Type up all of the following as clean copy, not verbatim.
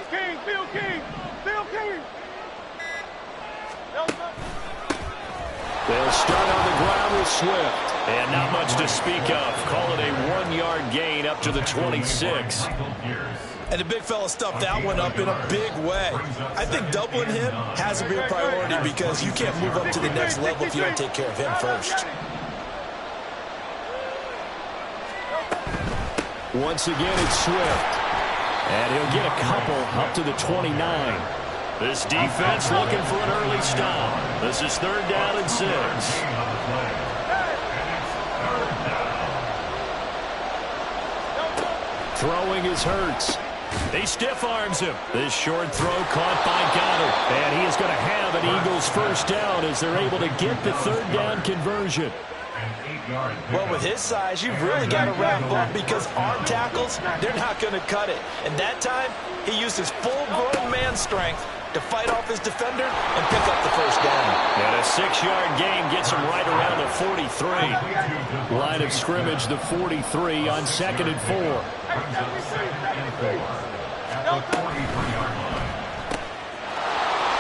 King, Bill King, Bill King. They'll start on the ground with Swift. And not much to speak of. Call it a 1-yard gain up to the 26. And the big fella stuffed that one up in a big way. I think doubling him has to be a priority because you can't move up to the next level if you don't take care of him first. Once again, it's Swift. And he'll get a couple up to the 29. This defense looking for an early stop. This is 3rd down and 6. Throwing is Hurts. He stiff arms him. This short throw caught by Goddard. And he is going to have an Eagles first down as they're able to get the 3rd down conversion. Well, with his size, you've really got to wrap up because arm tackles, they're not going to cut it. And that time, he used his full-grown man strength to fight off his defender and pick up the first down. And a 6-yard gain gets him right around the 43. Line of scrimmage, the 43 on 2nd and 4.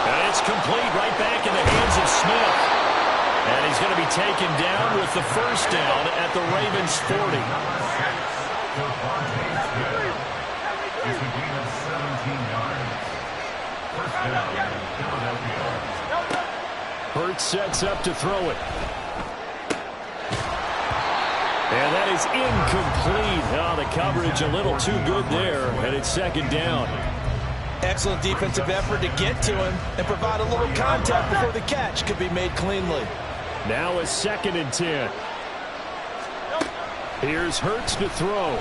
And it's complete right back in the hands of Smith. And he's going to be taken down with the first down at the Ravens 40. Hurts sets up to throw it. And that is incomplete. Oh, the coverage a little too good there, and it's 2nd down. Excellent defensive effort to get to him and provide a little contact before the catch could be made cleanly. Now a 2nd and 10. Here's Hurts to throw.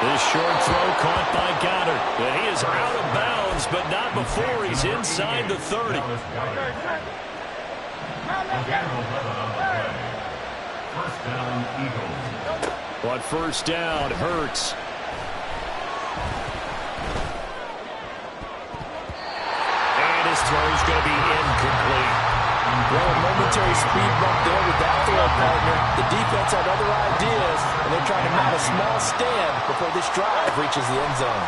This short throw caught by Goddard. And he is out of bounds, but not before he's inside the 30. But first down, Hurts. And his throw's going to be incomplete. Well, a momentary speed bump there with that throw partner. The defense had other ideas, and they're trying to mount a small stand before this drive reaches the end zone.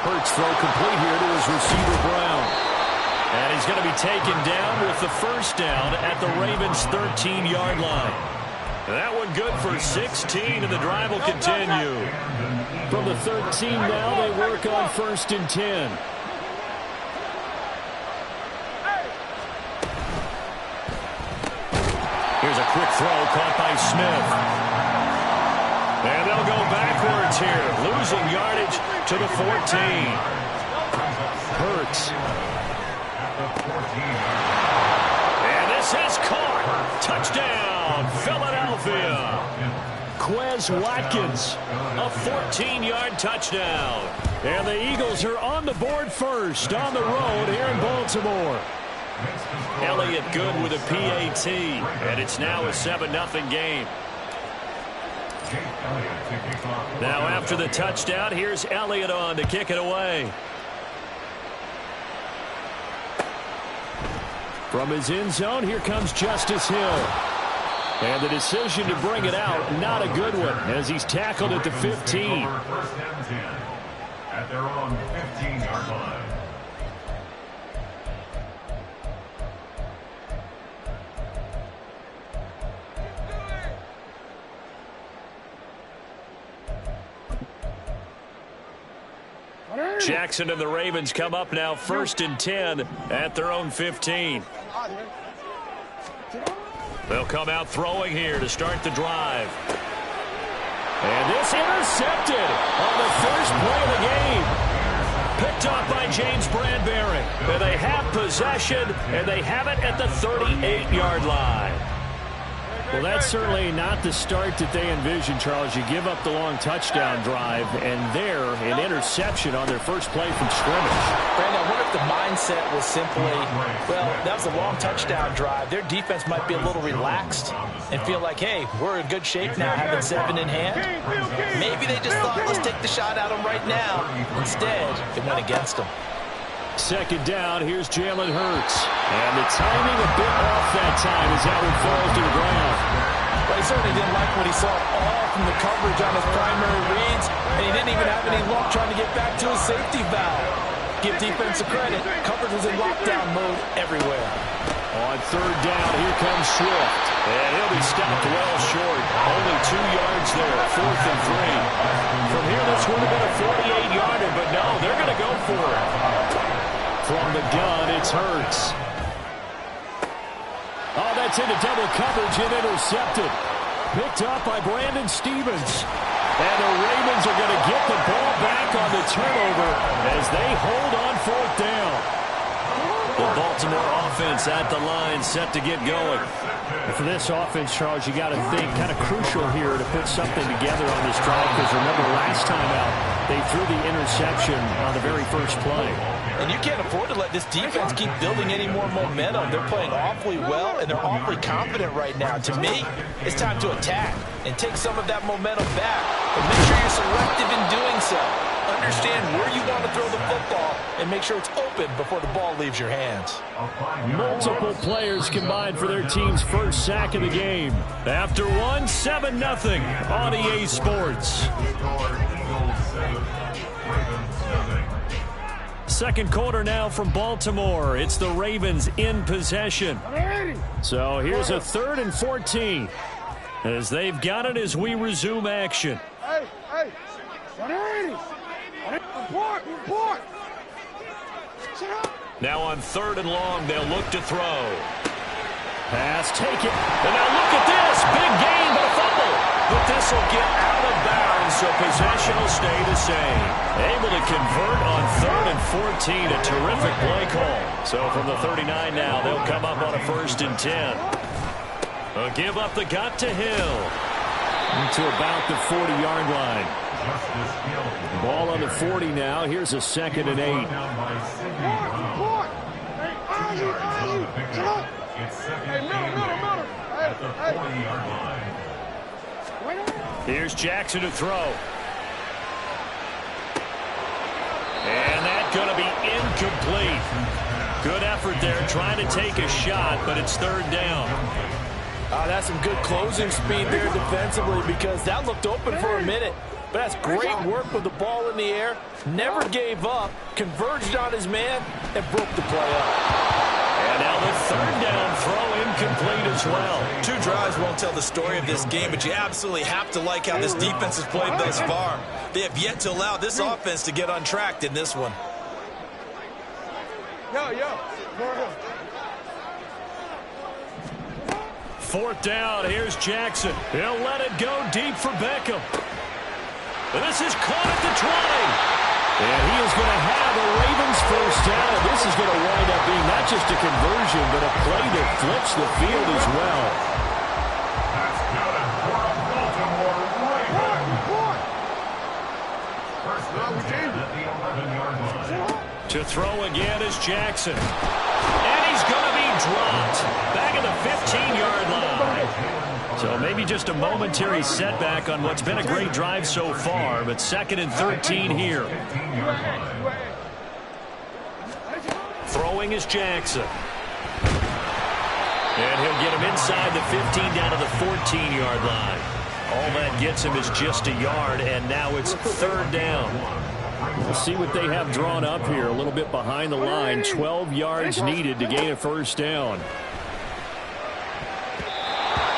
Hurts throw complete here to his receiver, Brown. And he's going to be taken down with the first down at the Ravens' 13-yard line. That one good for 16, and the drive will continue. From the 13 now, they work on 1st and 10. Here's a quick throw caught by Smith. And they'll go backwards here, losing yardage to the 14. Hurts. And this is caught. Touchdown, Philadelphia. Quez Watkins, a 14-yard touchdown. And the Eagles are on the board first on the road here in Baltimore. Elliott good with a PAT, and it's now a 7-0 game. Now after the touchdown, here's Elliott on to kick it away. From his end zone, here comes Justice Hill. And the decision to bring it out, not a good one, as he's tackled at the 15. At their own 15-yard line. Jackson and the Ravens come up now 1st and 10 at their own 15. They'll come out throwing here to start the drive. And this intercepted on the first play of the game. Picked off by James Bradbury. And they have possession, and they have it at the 38-yard line. Well, that's certainly not the start that they envisioned, Charles. You give up the long touchdown drive, and there, an interception on their first play from scrimmage. Brandon, I wonder if the mindset was simply, well, that was a long touchdown drive. Their defense might be a little relaxed and feel like, hey, we're in good shape now, having 7 in hand. Maybe they just thought, let's take the shot at them right now. Instead, it went against them. 2nd down, here's Jalen Hurts. And the timing a bit off that time as that one falls to the ground. Well, he certainly didn't like what he saw all from the coverage on his primary reads, and he didn't even have any luck trying to get back to his safety valve. Give defense a credit. Coverage was in lockdown mode everywhere. On third down, here comes Swift. And he'll be stopped well short. Only 2 yards there, 4th and 3. From here, this would have been a 48-yarder, but no, they're going to go for it. From the gun, it's Hurts. Oh, that's into double coverage and intercepted. Picked up by Brandon Stephens. And the Ravens are going to get the ball back on the turnover as they hold on 4th down. The Baltimore offense at the line, set to get going. For this offense, Charles, you got to think kind of crucial here to put something together on this drive, because remember last time out they threw the interception on the very first play. And you can't afford to let this defense keep building any more momentum. They're playing awfully well, and they're awfully confident right now. To me, it's time to attack and take some of that momentum back. But make sure you're selective in doing so. Understand where you want to throw the football and make sure it's open before the ball leaves your hands. Multiple players combined for their team's first sack of the game. After one, 7-0 on EA Sports. Second quarter now from Baltimore. It's the Ravens in possession. So here's a 3rd and 14 as they've got it as we resume action. Hey, hey, 180. Report. Now on 3rd and long, they'll look to throw. Pass, take it. And now look at this. Big gain, but a fumble. But this will get out of bounds, so possession will stay the same. Able to convert on 3rd and 14. A terrific play call. So from the 39 now, they'll come up on a 1st and 10. A give up the gut to Hill. To about the 40-yard line. Ball on the 40 now. Here's a 2nd and 8. Here's Jackson to throw. And that's going to be incomplete. Good effort there trying to take a shot, but it's 3rd down. That's some good closing speed there defensively, because that looked open for a minute. But that's great work with the ball in the air. Never gave up, converged on his man, and broke the play up. And now the 3rd down throw incomplete as well. 2 drives won't tell the story of this game, but you absolutely have to like how this defense has played thus far. They have yet to allow this offense to get untracked in this one. Yo. 4th down, here's Jackson. He'll let it go deep for Beckham. And this is caught at the 20. And he is going to have a Ravens first down. And this is going to wind up being not just a conversion, but a play that flips the field as well. That's good for a Baltimore Ravens. First down at the 11-yard line. To throw again is Jackson. And he's going to be dropped. Back at the 15-yard line. So maybe just a momentary setback on what's been a great drive so far, but 2nd and 13 here. Throwing is Jackson. And he'll get him inside the 15 down to the 14-yard line. All that gets him is just a yard, and now it's 3rd down. We'll see what they have drawn up here. A little bit behind the line. 12 yards needed to gain a first down.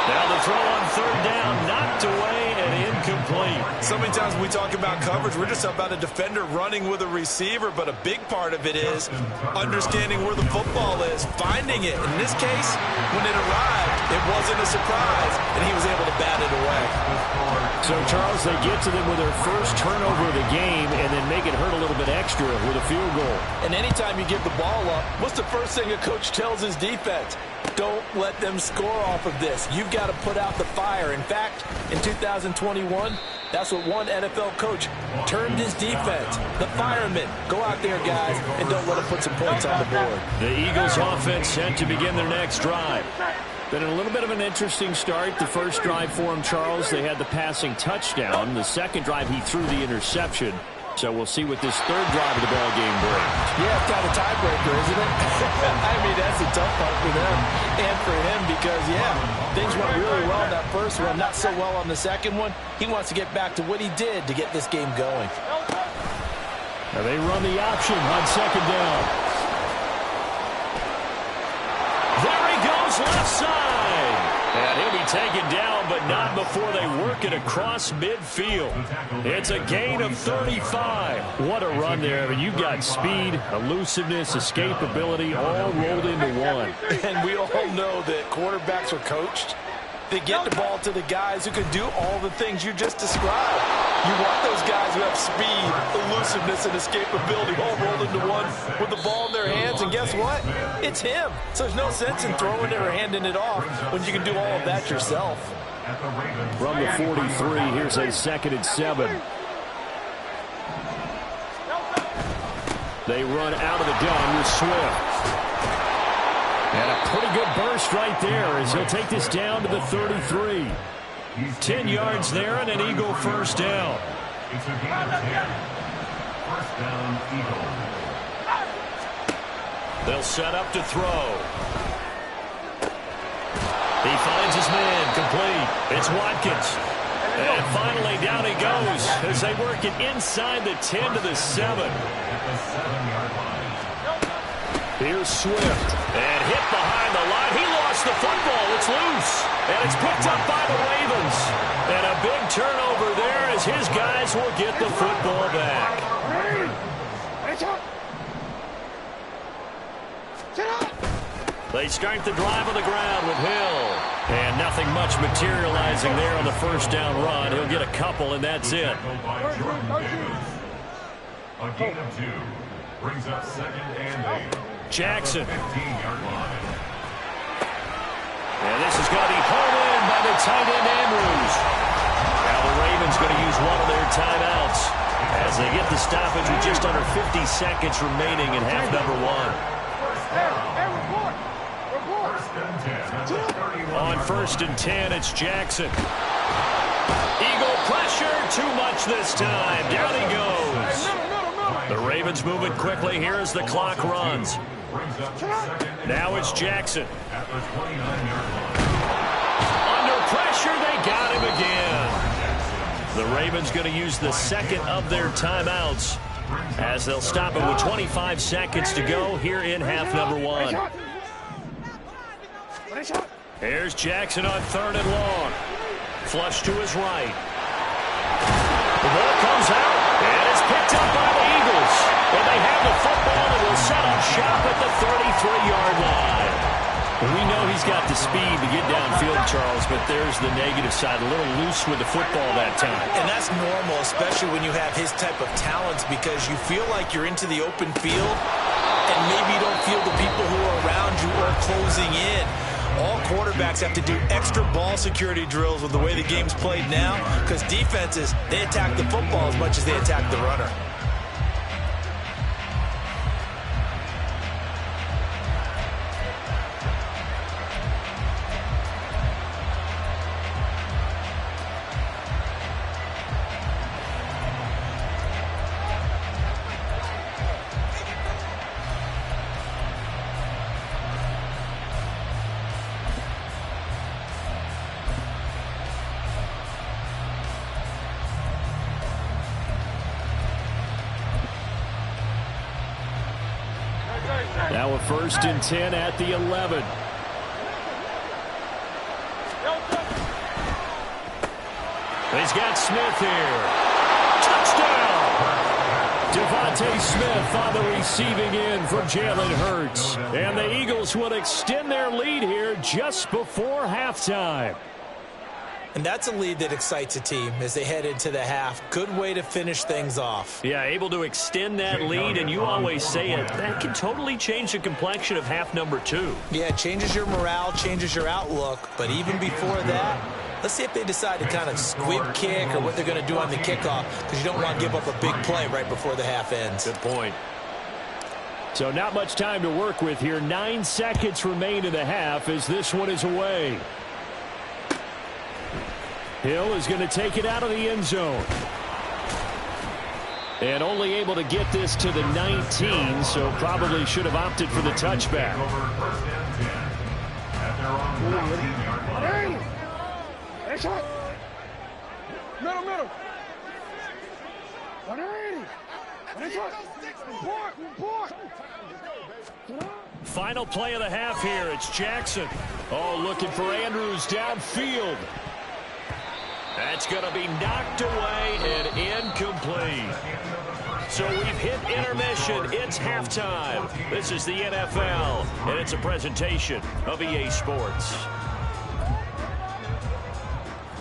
Now the throw on 3rd down, knocked away and incomplete. So many times when we talk about coverage, we're just about a defender running with a receiver, but a big part of it is understanding where the football is, finding it. In this case, when it arrived, it wasn't a surprise, and he was able to bat it away. So, Charles, they get to them with their first turnover of the game and then make it hurt a little bit extra with a field goal. And anytime you give the ball up, what's the first thing a coach tells his defense? Don't let them score off of this. You've got to put out the fire. In fact, in 2021, that's what one NFL coach termed his defense. The firemen. Go out there, guys, and don't let them put some points on the board. The Eagles offense set to begin their next drive. Been a little bit of an interesting start. The first drive for him, Charles, they had the passing touchdown. The second drive, he threw the interception. So we'll see what this third drive of the ball game brings. Yeah, it's kind of a tiebreaker, isn't it? I mean, that's a tough part for them and for him because, yeah, things went really well in that first one, not so well on the second one. He wants to get back to what he did to get this game going. Now they run the option on second down. There he goes, left side. And he'll be taken down, but not before they work it across midfield. It's a gain of 35. What a run there. I mean, you've got speed, elusiveness, escapability, all rolled into one. And we all know that quarterbacks are coached. They get the ball to the guys who can do all the things you just described. You want those guys who have speed, elusiveness, and escapability all rolled into one with the ball in their hands. And guess what? It's him. So there's no sense in throwing it or handing it off when you can do all of that yourself. From the 43, here's a 2nd and 7. They run out of the gun with Swift. And a pretty good burst right there as he'll take this down to the 33. 10 yards there and an Eagle first down. It's a gain of 10. First down, Eagle. They'll set up to throw. He finds his man, complete. It's Watkins. And finally down he goes as they work it inside the 10 to the 7. At the 7-yard line. Here's Swift. And hit behind the line. He lost the football. It's loose. And it's picked up by the Ravens. And a big turnover there as his guys will get the football back. They start the drive on the ground with Hill. And nothing much materializing there on the first down run. He'll get a couple, and that's it. A gain of 2. Brings up 2nd and 8. Jackson. 15-yard line. And this is going to be pulled in by the tight end Andrews. Now the Ravens going to use one of their timeouts as they get the stoppage with just under 50 seconds remaining in half number 1. On 1st and 10, it's Jackson. Eagle pressure, too much this time. Down he goes. The Ravens moving quickly here as the clock runs. Now it's Jackson. Under pressure, they got him again. The Ravens going to use the 2nd of their timeouts as they'll stop it with 25 seconds to go here in half number 1. Here's Jackson on 3rd and long. Flush to his right. The ball comes out, and it's picked up by the Eagles. And they have the football and will set up shop at the 33-yard line. We know he's got the speed to get downfield, Charles, but there's the negative side. A little loose with the football that time. And that's normal, especially when you have his type of talents, because you feel like you're into the open field, and maybe you don't feel the people who are around you or closing in. All quarterbacks have to do extra ball security drills with the way the game's played now, because defenses, they attack the football as much as they attack the runner. Now a 1st and 10 at the 11. He's got Smith here. Touchdown! Devontae Smith on the receiving end for Jalen Hurts. And the Eagles will extend their lead here just before halftime. And that's a lead that excites a team as they head into the half. Good way to finish things off. Yeah, able to extend that lead, and you always say it, that can totally change the complexion of half number 2. Yeah, it changes your morale, changes your outlook. But even before that, let's see if they decide to kind of squib kick or what they're going to do on the kickoff, because you don't want to give up a big play right before the half ends. Good point. So not much time to work with here. 9 seconds remain in the half as this one is away. Hill is going to take it out of the end zone. And only able to get this to the 19, so probably should have opted for the touchback. Middle. Final play of the half here. It's Jackson. Oh, looking for Andrews downfield. That's going to be knocked away and incomplete. So we've hit intermission. It's halftime. This is the NFL, and it's a presentation of EA Sports.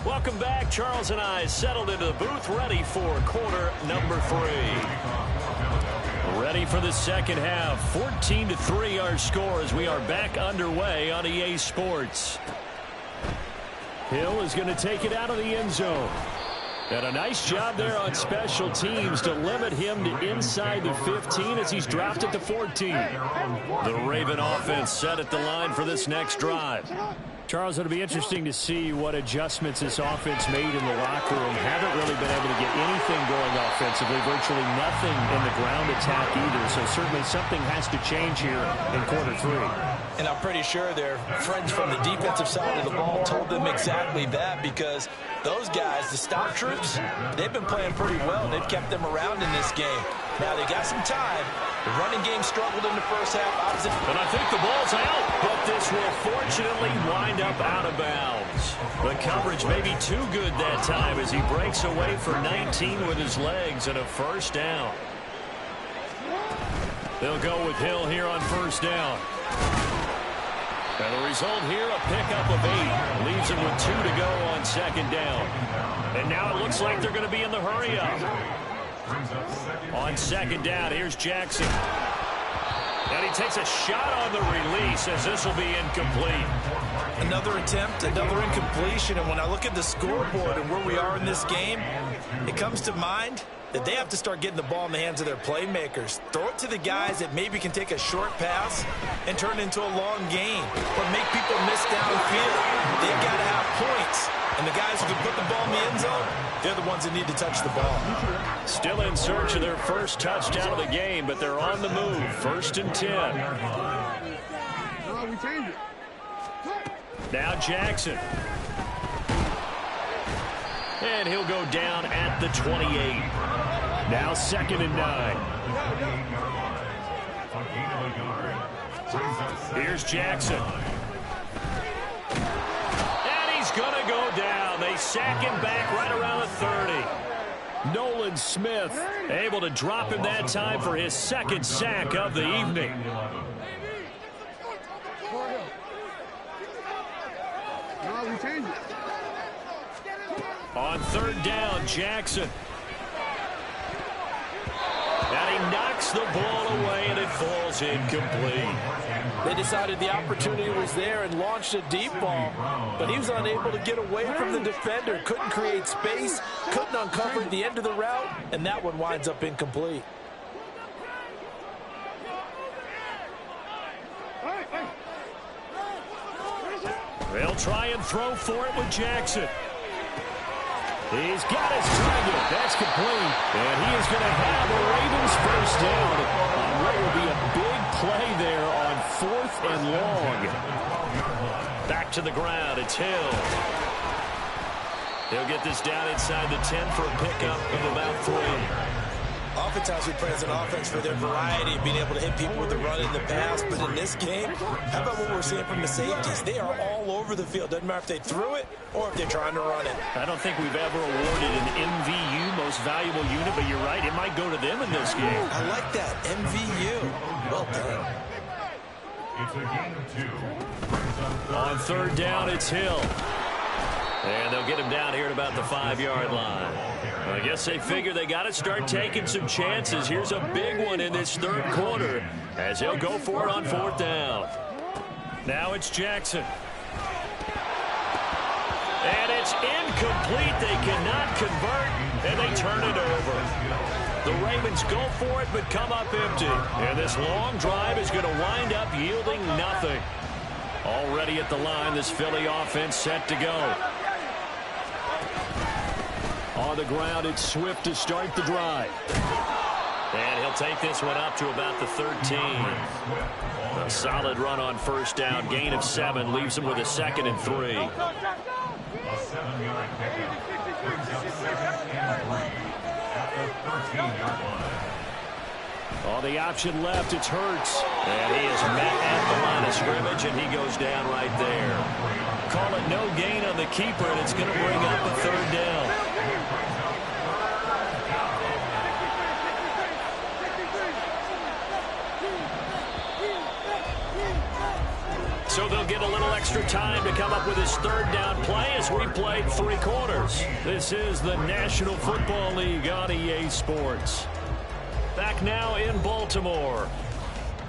Welcome back. Charles and I settled into the booth, ready for quarter number 3. Ready for the second half. 14-3 our score as we are back underway on EA Sports. Hill is going to take it out of the end zone. And a nice job there on special teams to limit him to inside the 15 as he's dropped at the 14. The Raven offense set at the line for this next drive. Charles, it'll be interesting to see what adjustments this offense made in the locker room. Haven't really been able to get anything going offensively, virtually nothing in the ground attack either. So certainly something has to change here in quarter 3. And I'm pretty sure their friends from the defensive side of the ball told them exactly that, because those guys, the stop troops, they've been playing pretty well. They've kept them around in this game. Now they got some time. The running game struggled in the first half. And I think the ball's out, but this will fortunately wind up out of bounds. The coverage may be too good that time as he breaks away for 19 with his legs and a first down. They'll go with Hill here on first down. And the result here, a pickup of 8. Leaves him with 2 to go on second down. And now it looks like they're going to be in the hurry-up. On second down, here's Jackson. And he takes a shot on the release as this will be incomplete. Another attempt, another incompletion. And when I look at the scoreboard and where we are in this game, it comes to mind that they have to start getting the ball in the hands of their playmakers. Throw it to the guys that maybe can take a short pass and turn it into a long gain, or make people miss downfield. They've got to have points. And the guys who can put the ball in the end zone, they're the ones that need to touch the ball. Still in search of their first touchdown of the game, but they're on the move. 1st and 10. Now Jackson. And he'll go down at the 28. Now 2nd and 9. Here's Jackson. And he's going to go down. They sack him back right around the 30. Nolan Smith able to drop him that time for his 2nd sack of the evening. On 3rd down, Jackson. And he knocks the ball away, and it falls incomplete. They decided the opportunity was there and launched a deep ball, but he was unable to get away from the defender. Couldn't create space, couldn't uncover the end of the route, and that one winds up incomplete. They'll try and throw for it with Jackson. He's got his target. That's complete. And he is going to have a Ravens first down on what will be a big play there on 4th and long. Back to the ground. It's Hill. They'll get this down inside the 10 for a pickup of about 3. Oftentimes we play as an offense for their variety, being able to hit people with the run in the pass. But in this game, how about what we're seeing from the safeties? They are all over the field. Doesn't matter if they threw it or if they're trying to run it. I don't think we've ever awarded an MVU, most valuable unit, but you're right. It might go to them in this game. I like that. MVU. Well done. It's a gain of 2. On 3rd down, it's Hill. And they'll get him down here at about the 5-yard line. I guess they figure they got to start taking some chances. Here's a big one in this 3rd quarter as he'll go for it on 4th down. Now it's Jackson. And it's incomplete. They cannot convert, and they turn it over. The Ravens go for it but come up empty. And this long drive is going to wind up yielding nothing. Already at the line, this Philly offense set to go. On On the ground, it's Swift to start the drive. And he'll take this one up to about the 13. A solid run on first down. Gain of 7 leaves him with a 2nd and 3. A 7-yard pickup. Brings up 2nd and 3 at the 13-yard line. On the option left, it's Hurts. And he is met at the line of scrimmage, and he goes down right there. Call it no gain on the keeper, and it's going to bring up a 3rd down. So they'll get a little extra time to come up with his 3rd down play as we played 3 quarters. This is the National Football League on EA Sports. Back now in Baltimore.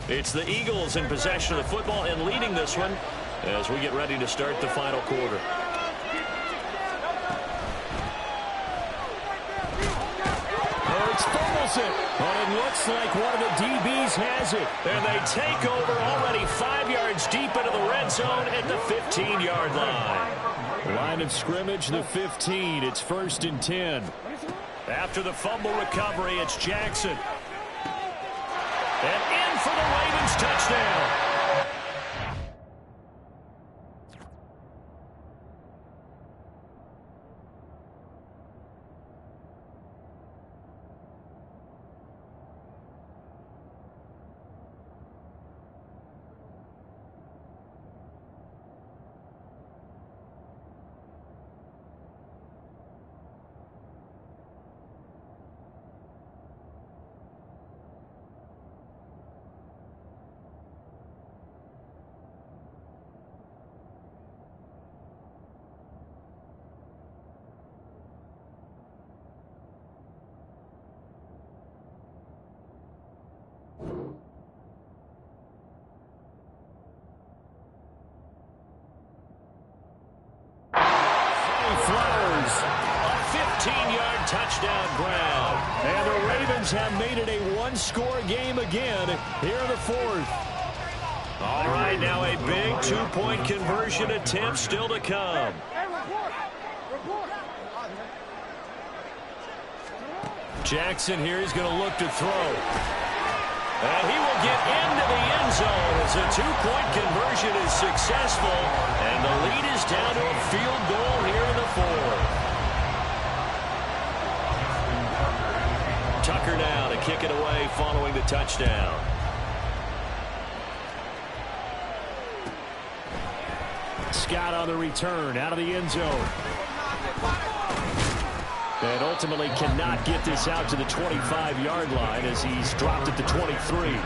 It's the Eagles in possession of the football and leading this one as we get ready to start the final quarter. Hurts fumbles it, but it looks like one of the DBs has it. And they take over already 5 yards deep into the red zone at the 15-yard line. Line of scrimmage, the 15. It's 1st and 10. After the fumble recovery, it's Jackson. And in for the Ravens touchdown. Touchdown ground. And the Ravens have made it a one-score game again here in the 4th. All right, now a big 2-point conversion attempt still to come. Jackson here is going to look to throw. And he will get into the end zone as a 2-point conversion is successful. And the lead is down to a field goal here in the 4th. Tucker now to kick it away following the touchdown. Scott on the return out of the end zone. And ultimately cannot get this out to the 25-yard line as he's dropped at the 23.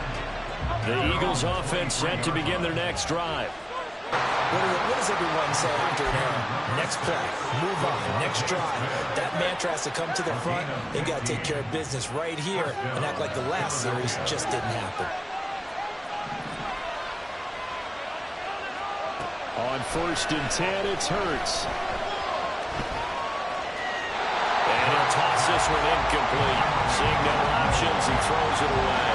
The Eagles offense set to begin their next drive. What does everyone say after an error? Next play, move on, next drive. That mantra has to come to the front. They've got to take care of business right here and act like the last series just didn't happen. On 1st and 10, it's Hurts. And he'll toss this one incomplete. Seeing no options, he throws it away.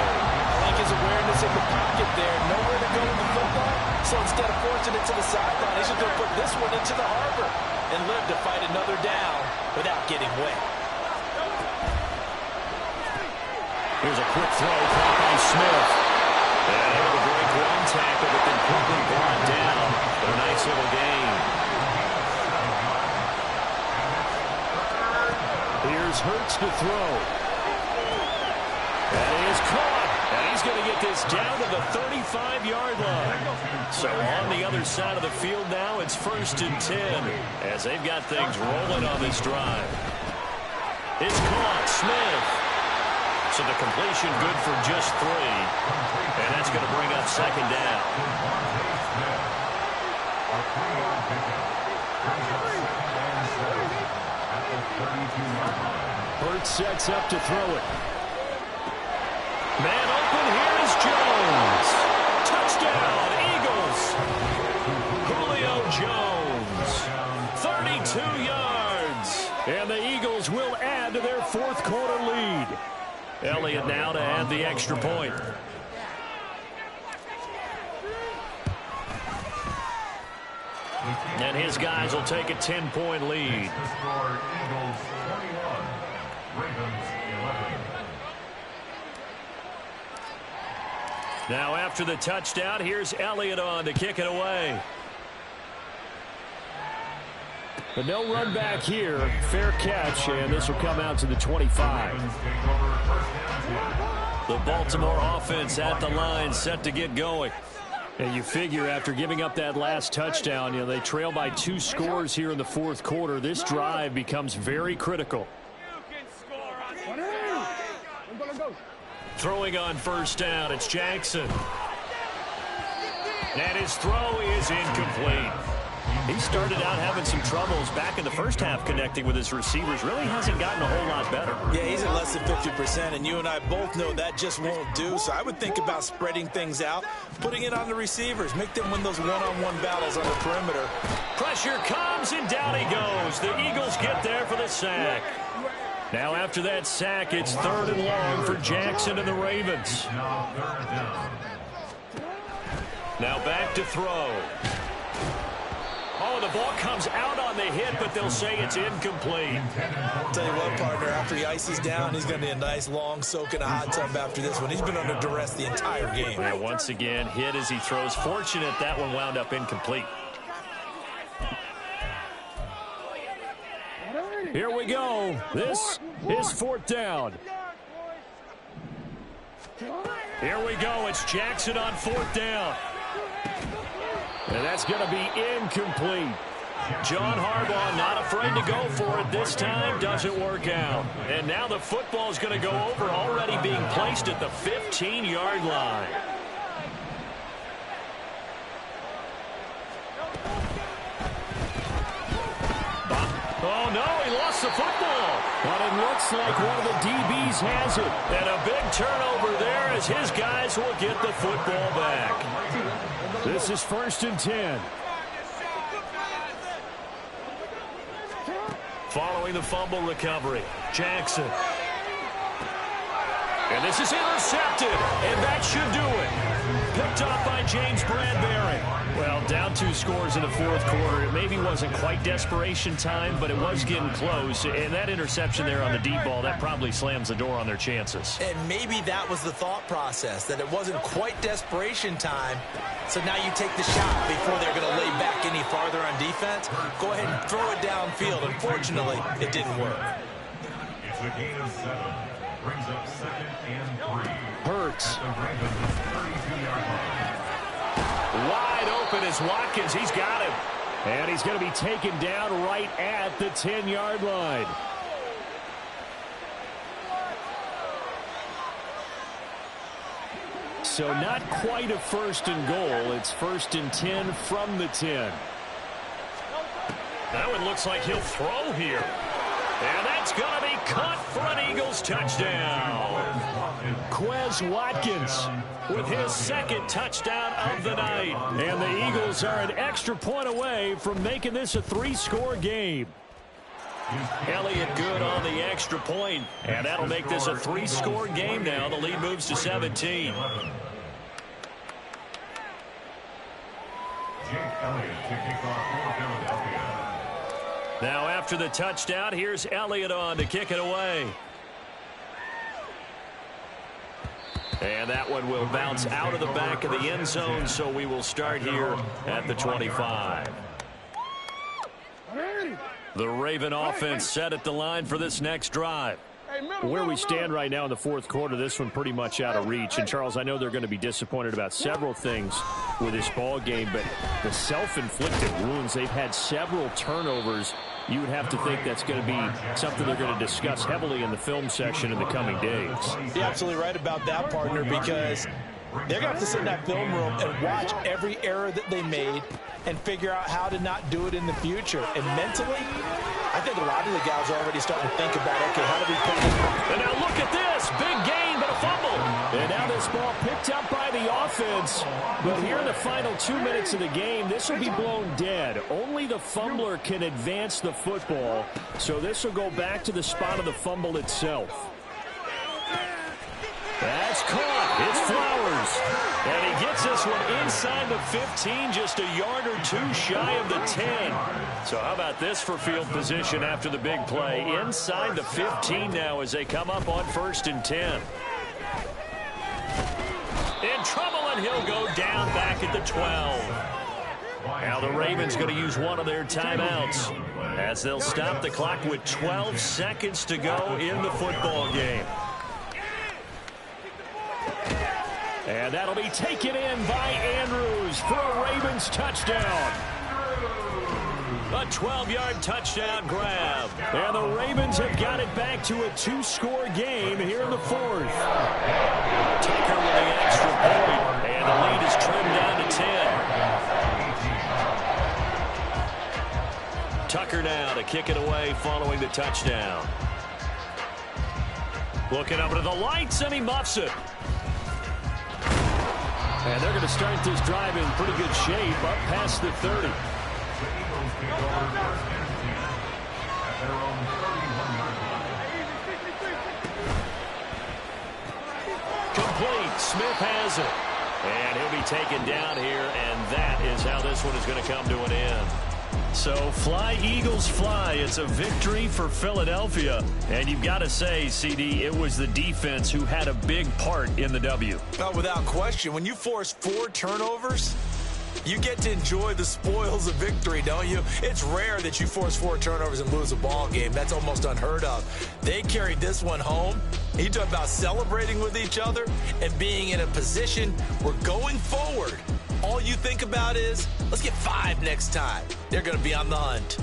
I like his awareness in the pocket there. Nowhere to go with the football. So instead of forcing it to the sideline, he's just going to put this one into the harbor and live to fight another down without getting wet. Here's a quick throw caught by Smith. And able to break one tackle, but then quickly brought down. But a nice little gain. Here's Hurts to throw. That is caught. And he's going to get this down to the 35-yard line. So on the other side of the field now, it's 1st and 10 as they've got things rolling on this drive. It's caught. Smith. So the completion good for just 3. And that's going to bring up 2nd down. Hurts sets up to throw it. Man open, here is Jones. Touchdown, Eagles. Julio Jones, 32 yards. And the Eagles will add to their 4th quarter lead. Elliott now to add the extra point. And his guys will take a 10-point lead. Ravens 11. Now after the touchdown, here's Elliott on to kick it away. But no run back here. Fair catch, and this will come out to the 25. The Baltimore offense at the line, set to get going. And you figure after giving up that last touchdown, they trail by 2 scores here in the fourth quarter. This drive becomes very critical. Throwing on first down, it's Jackson. And his throw is incomplete. He started out having some troubles back in the first half connecting with his receivers. Really hasn't gotten a whole lot better. Yeah, he's at less than 50%, and you and I both know that just won't do. So I would think about spreading things out, putting it on the receivers, make them win those one-on-one battles on the perimeter. Pressure comes, and down he goes. The Eagles get there for the sack. Now after that sack, it's 3rd and long for Jackson and the Ravens. Now back to throw. Oh, the ball comes out on the hit, but they'll say it's incomplete. I'll tell you what, partner, after he ices down, he's going to need a nice long soak in a hot tub after this one. He's been under duress the entire game. Yeah, once again, hit as he throws. Fortunate that one wound up incomplete. Here we go. This is 4th down. Here we go. It's Jackson on 4th down. And that's going to be incomplete. John Harbaugh not afraid to go for it this time. Doesn't work out. And now the football is going to go over, already being placed at the 15-yard line. Oh, no, he lost the football. But it looks like one of the DBs has it. And a big turnover there as his guys will get the football back. This is 1st and 10. Following the fumble recovery, Jackson. And this is intercepted, and that should do it. Picked off by James Bradbury. Well, down 2 scores in the fourth quarter. It maybe wasn't quite desperation time, but it was getting close. And that interception there on the deep ball, that probably slams the door on their chances. And maybe that was the thought process, that it wasn't quite desperation time. So now you take the shot before they're going to lay back any farther on defense. Go ahead and throw it downfield. Unfortunately, it didn't work. It's a gain of 7. Brings up 2nd and 3. Hurts. The Ravens 32-yard line. Wide open is Watkins. He's got him. And he's going to be taken down right at the 10-yard line. So not quite a 1st and goal. It's 1st and 10 from the 10. That one looks like he'll throw here. And that's going to be caught for an Eagles touchdown. Quez Watkins with his 2nd touchdown of the night. And the Eagles are an extra point away from making this a 3-score game. Elliott good on the extra point, and that'll make this a 3-score game now. The lead moves to 17. Jake Elliott to kick off for Philadelphia. Now after the touchdown, here's Elliott on to kick it away. And that one will bounce out of the back of the end zone, so we will start here at the 25. The Raven offense set at the line for this next drive. Where we stand right now in the fourth quarter, this one pretty much out of reach. And, Charles, I know they're going to be disappointed about several things with this ball game, but the self-inflicted wounds, they've had several turnovers. You would have to think that's going to be something they're going to discuss heavily in the film section in the coming days. You're absolutely right about that, partner, because they're going to have to sit in that film room and watch every error that they made and figure out how to not do it in the future. And mentally, I think a lot of the guys are already starting to think about, okay, how do we put this? And now look at this. Big gain, but a fumble. And now this ball picked up by the offense. But here in the final 2 minutes of the game, this will be blown dead. Only the fumbler can advance the football. So this will go back to the spot of the fumble itself. That's caught. It's Flowers. And he gets this one inside the 15, just a yard or two shy of the 10. So how about this for field position after the big play? Inside the 15 now as they come up on 1st and 10. In trouble, and he'll go down back at the 12. Now the Ravens going to use one of their timeouts as they'll stop the clock with 12 seconds to go in the football game. And that'll be taken in by Andrews for a Ravens touchdown. A 12-yard touchdown grab. And the Ravens have got it back to a 2-score game here in the 4th. Tucker with the extra point. And the lead is trimmed down to 10. Tucker now to kick it away following the touchdown. Looking up into the lights, and he muffs it. And they're going to start this drive in pretty good shape up past the 30. Complete. Smith has it. And he'll be taken down here, and that is how this one is going to come to an end. So fly, Eagles, fly. It's a victory for Philadelphia. And you've got to say, CD, it was the defense who had a big part in the W. Without question, when you force 4 turnovers, you get to enjoy the spoils of victory, don't you? It's rare that you force 4 turnovers and lose a ball game. That's almost unheard of. They carried this one home. You talk about celebrating with each other and being in a position where going forward, all you think about is, let's get 5 next time. They're going to be on the hunt.